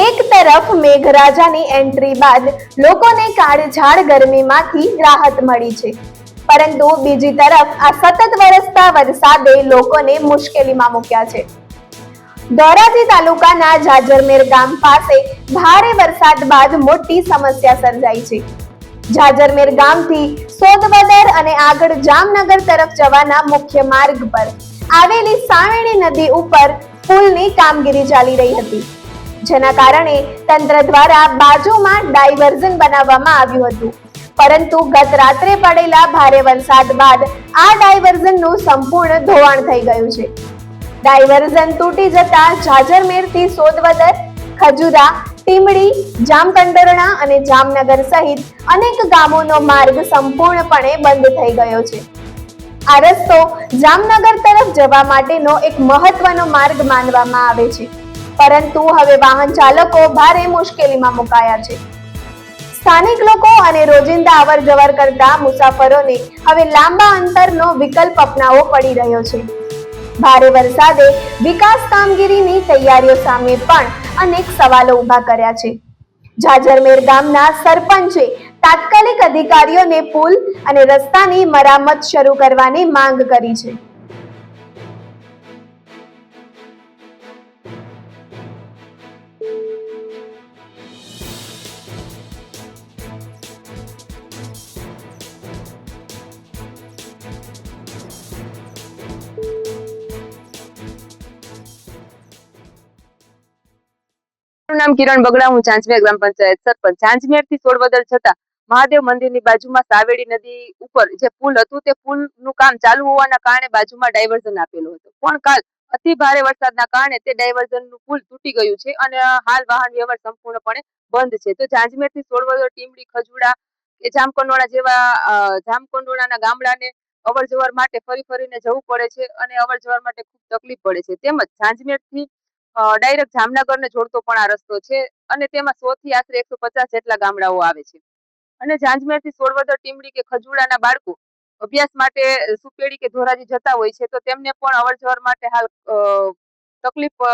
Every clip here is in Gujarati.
એક તરફ મેઘરાજાની એન્ટ્રી બાદ લોકોને કાળઝાળ ગરમીમાંથી રાહત મળી છે, પરંતુ બીજી તરફ આ સતત વરસતા વરસાદે લોકોને મુશ્કેલીમાં મૂક્યા છે. ધોરાજી તાલુકાના જાજરમેર ગામ પાસે ભારે વરસાદ બાદ મોટી સમસ્યા સર્જાઈ છે. જાજરમેર ગામથી સોદવદર અને આગળ જામનગર તરફ જવાના મુખ્ય માર્ગ પર આવેલી સાવેણી નદી ઉપર પુલની કામગીરી ચાલી રહી હતી, જેના કારણે તંત્ર દ્વારા બાજુમાં ડાયવર્ઝન બનાવવામાં આવ્યું હતું. પરંતુ ગત રાત્રે પડેલા ભારે વરસાદ બાદ આ ડાયવર્ઝનનું સંપૂર્ણ ધોવાણ થઈ ગયું છે. ડાયવર્ઝન તૂટી જતા જાજરમેરથી સોદવદર, ખજુરા, ટીમડી, જામકંડોરણા અને જામનગર સહિત અનેક ગામોનો માર્ગ સંપૂર્ણપણે બંધ થઈ ગયો છે. આ રસ્તો જામનગર તરફ જવા માટેનો એક મહત્વનો માર્ગ માનવામાં આવે છે, પરંતુ હવે વાહન ચાલકો ભારે મુશ્કેલીમાં મુકાયા છે. સ્થાનિક લોકો અને રોજિંદા અવર જવર કરતા મુસાફરોને હવે લાંબા અંતરનો વિકલ્પ અપનાવવો પડી રહ્યો છે. ભારે વરસાદે વિકાસ કામગીરીની તૈયારીઓ સામે પણ અનેક સવાલો ઉભા કર્યા છે. જાજરમેર ગામના સરપંચે તાત્કાલિક અધિકારીઓને પુલ અને રસ્તાની મરામત શરૂ કરવાની માંગ કરી છે. નામ કિરણ બગડા, હું ચાંચમેર ગ્રામ પંચાયત સરપંચ. ચાંચમેર થી સોડવદર છતાં મહાદેવ મંદિરની બાજુમાં સાવેડી નદી ઉપર જે પુલ હતું તે પુલનું કામ ચાલુ હોવાના કારણે બાજુમાં ડાયવર્ઝન આપેલું હતું, પણ કાલ અતિ ભારે વરસાદના કારણે તે ડાયવર્ઝનનું પુલ તૂટી ગયું છે અને હાલ વાહન વ્યવહાર સંપૂર્ણપણે બંધ છે. તો ચાંચમેર થી સોડવદર, ટીમડી, ખજુડા કે જામકંડોરણા જેવા જામકંડોરણાના ગામડાને અવર જવર માટે ફરીને જવું પડે છે અને અવર જવર માટે ખૂબ તકલીફ પડે છે. તેમજ ચાંચમેર થી ડાયરેક્ટ જામનગરને જોડતો પણ આ રસ્તો છે અને તેમાં 100 થી આશરે 150 જેટલા ગામડાઓ આવે છે. અને જાંજમેર થી સોડવદર, ટીમડી કે ખજુડાના બાળકો અભ્યાસ માટે સુપેડી કે ધોરાજી જતા હોય છે, તો તેમને પણ અવર જવર માટે હાલ તકલીફ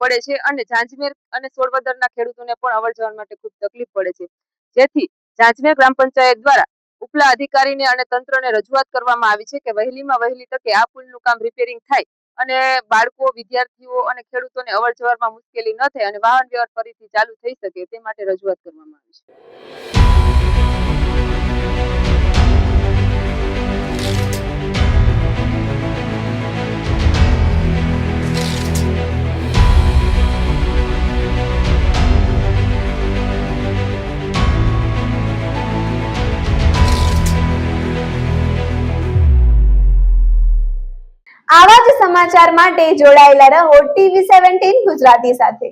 પડે છે અને જાંજમેર અને સોડવદરના ખેડૂતોને પણ અવર જવર માટે ખૂબ તકલીફ પડે છે. જેથી જાંજમેર ગ્રામ પંચાયત દ્વારા ઉપલા અધિકારીને અને તંત્રને રજૂઆત કરવામાં આવી છે કે વહેલીમાં વહેલી તકે આ પુલનું કામ રિપેરિંગ થાય અને બાળકો, વિદ્યાર્થીઓ અને ખેડૂતોને અવર જવરમાં મુશ્કેલી ન થાય અને વાહન વ્યવહાર ફરીથી ચાલુ થઈ શકે તે માટે રજૂઆત કરવામાં આવી છે. આવા જ સમાચાર માટે જોડાયેલા રહો TV17 ગુજરાતી સાથે.